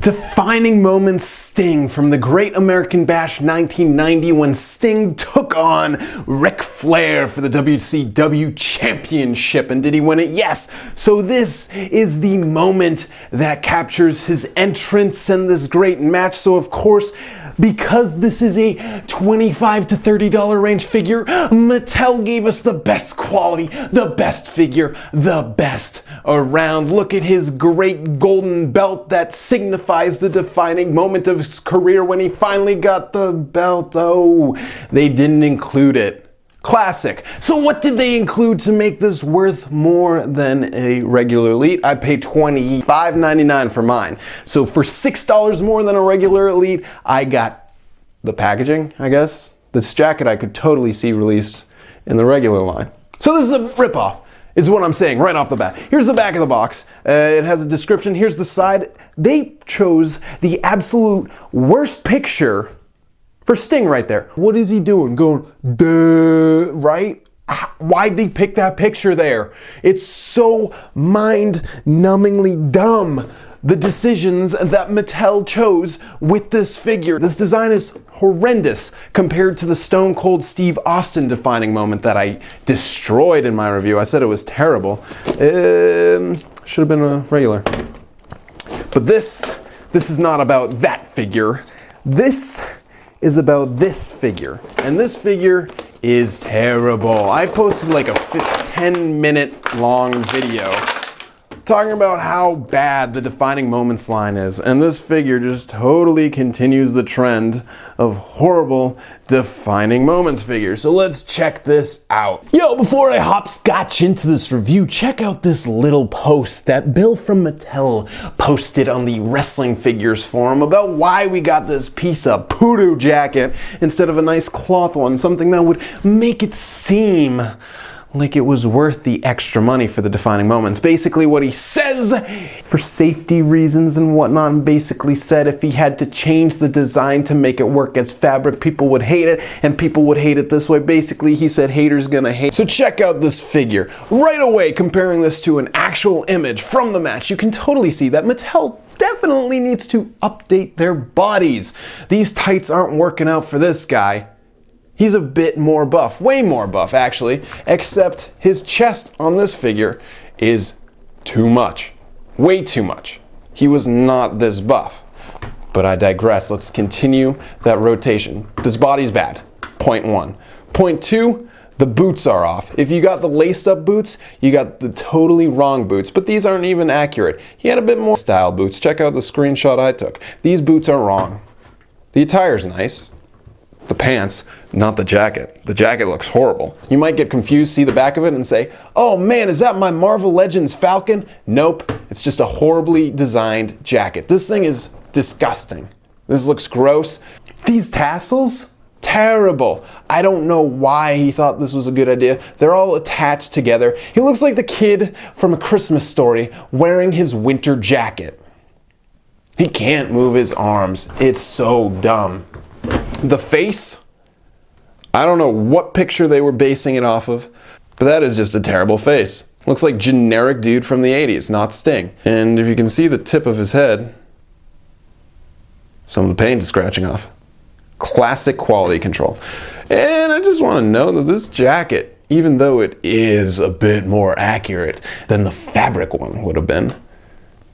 Defining moments Sting from the Great American Bash 1990 when Sting took on Ric Flair for the WCW Championship. And did he win it? Yes. So this is the moment that captures his entrance and this great match. So of course, because this is a $25 to $30 range figure, Mattel gave us the best quality, the best figure, the best around. Look at his great golden belt that signifies the defining moment of his career when he finally got the belt. Oh, they didn't include it. Classic. So what did they include to make this worth more than a regular Elite? I paid $25.99 for mine. So for $6 more than a regular Elite, I got the packaging, I guess. This jacket I could totally see released in the regular line. So this is a ripoff, is what I'm saying right off the bat. Here's the back of the box. It has a description. Here's the side. They chose the absolute worst picture for Sting right there. What is he doing? Going, duh, right? Why'd they pick that picture there? It's so mind-numbingly dumb, the decisions that Mattel chose with this figure. This design is horrendous compared to the Stone Cold Steve Austin defining moment that I destroyed in my review. I said it was terrible. Should have been a regular. But this is not about that figure. This is about this figure. And this figure is terrible. I posted like a 10-minute long video talking about how bad the Defining Moments line is. And this figure just totally continues the trend of horrible Defining Moments figures. So let's check this out. Yo, before I hopscotch into this review, check out this little post that Bill from Mattel posted on the Wrestling Figures forum about why we got this piece of poodoo jacket instead of a nice cloth one, something that would make it seem like it was worth the extra money for the Defining Moments. Basically what he says, for safety reasons and whatnot, and basically said if he had to change the design to make it work as fabric, people would hate it, and people would hate it this way. Basically, he said haters gonna hate. So check out this figure. Right away, comparing this to an actual image from the match, you can totally see that Mattel definitely needs to update their bodies. These tights aren't working out for this guy. He's a bit more buff, way more buff actually, except his chest on this figure is too much, way too much. He was not this buff, but I digress. Let's continue that rotation. This body's bad, point one. Point two, the boots are off. If you got the laced up boots, you got the totally wrong boots, but these aren't even accurate. He had a bit more style boots. Check out the screenshot I took. These boots are wrong. The attire's nice. The pants, not the jacket. The jacket looks horrible. You might get confused, see the back of it and say, oh man, is that my Marvel Legends Falcon? Nope, it's just a horribly designed jacket. This thing is disgusting. This looks gross. These tassels, terrible. I don't know why he thought this was a good idea. They're all attached together. He looks like the kid from A Christmas Story wearing his winter jacket. He can't move his arms. It's so dumb. The face, I don't know what picture they were basing it off of, but that is just a terrible face. Looks like generic dude from the 80s, not Sting. And if you can see the tip of his head, some of the paint is scratching off. Classic quality control. And I just want to know that this jacket, even though it is a bit more accurate than the fabric one would have been,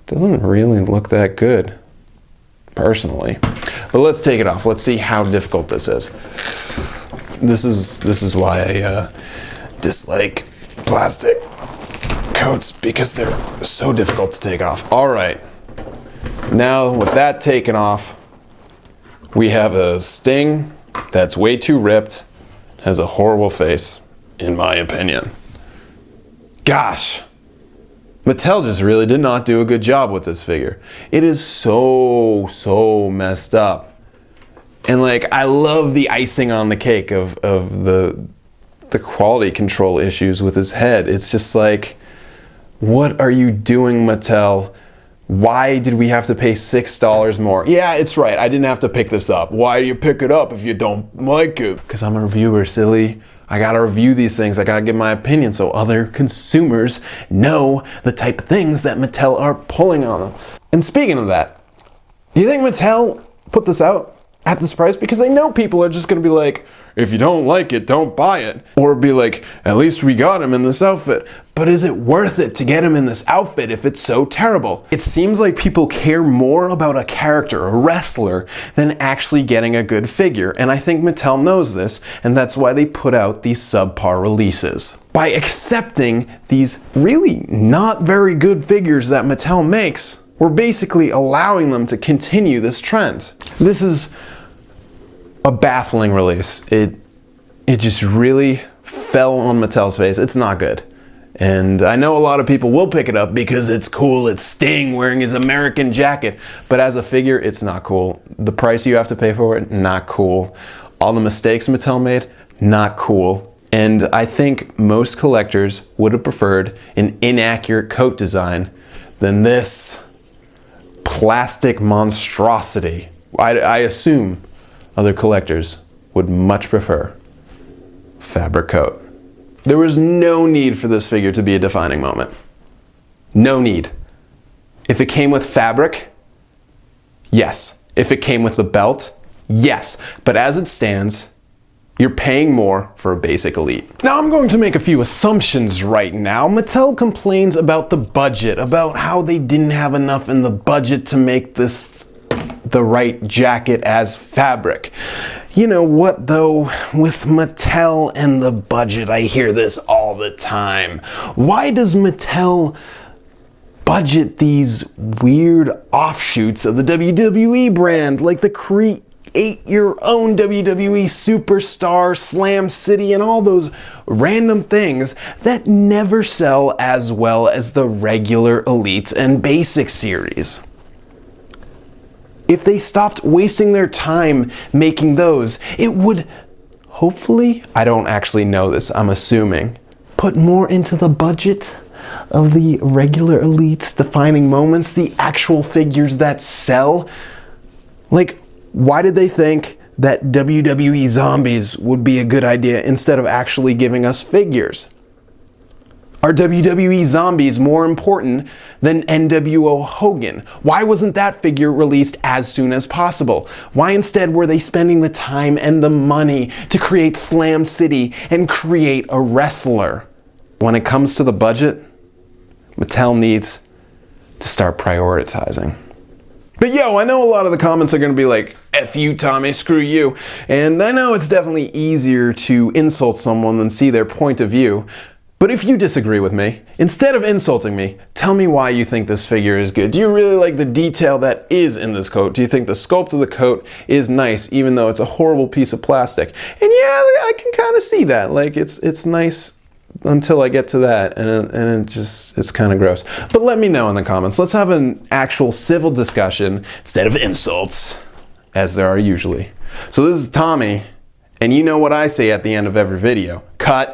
doesn't really look that good, personally. But let's take it off. Let's see how difficult this is. This is why I dislike plastic coats, because they're so difficult to take off. All right. Now with that taken off, we have a Sting that's way too ripped, has a horrible face, in my opinion. Gosh. Mattel just really did not do a good job with this figure. It is so messed up. And like, I love the icing on the cake of the quality control issues with his head. It's just like, what are you doing, Mattel? Why did we have to pay $6 more? Yeah, it's right, I didn't have to pick this up. Why do you pick it up if you don't like it? Because I'm a reviewer, silly. I gotta review these things, I gotta give my opinion so other consumers know the type of things that Mattel are pulling on them. And speaking of that, Do you think Mattel put this out at this price because they know people are just gonna be like, if you don't like it, don't buy it? Or be like, at least we got him in this outfit. But is it worth it to get him in this outfit if it's so terrible? It seems like people care more about a character, a wrestler, than actually getting a good figure. And I think Mattel knows this, and that's why they put out these subpar releases. By accepting these really not very good figures that Mattel makes, we're basically allowing them to continue this trend. This is a baffling release. It just really fell on Mattel's face. It's not good. And I know a lot of people will pick it up because it's cool. It's Sting wearing his American jacket. But as a figure, it's not cool. The price you have to pay for it, not cool. All the mistakes Mattel made, not cool. And I think most collectors would have preferred an inaccurate coat design than this plastic monstrosity. I assume other collectors would much prefer fabric coat. There was no need for this figure to be a defining moment. No need. If it came with fabric, yes. If it came with the belt, yes. But as it stands, you're paying more for a basic Elite. Now I'm going to make a few assumptions right now. Mattel complains about the budget, about how they didn't have enough in the budget to make this the right jacket as fabric. You know what though, with Mattel and the budget, I hear this all the time. Why does Mattel budget these weird offshoots of the WWE brand, like the create your own WWE Superstar, Slam City, and all those random things that never sell as well as the regular Elites and Basic series? If they stopped wasting their time making those, it would hopefully, I don't actually know this, I'm assuming, put more into the budget of the regular Elites defining moments, the actual figures that sell. Like, why did they think that WWE Zombies would be a good idea instead of actually giving us figures? Are WWE Zombies more important than NWO Hogan? Why wasn't that figure released as soon as possible? Why instead were they spending the time and the money to create Slam City and create a wrestler? When it comes to the budget, Mattel needs to start prioritizing. But yo, I know a lot of the comments are going to be like, F you, Tommy, screw you. And I know it's definitely easier to insult someone than see their point of view. But if you disagree with me, instead of insulting me, tell me why you think this figure is good. Do you really like the detail that is in this coat? Do you think the sculpt of the coat is nice, even though it's a horrible piece of plastic? And yeah, I can kind of see that. Like, it's nice until I get to that, and it's kind of gross. But let me know in the comments. Let's have an actual civil discussion instead of insults, as there are usually. So this is Tommy, and you know what I say at the end of every video. Cut.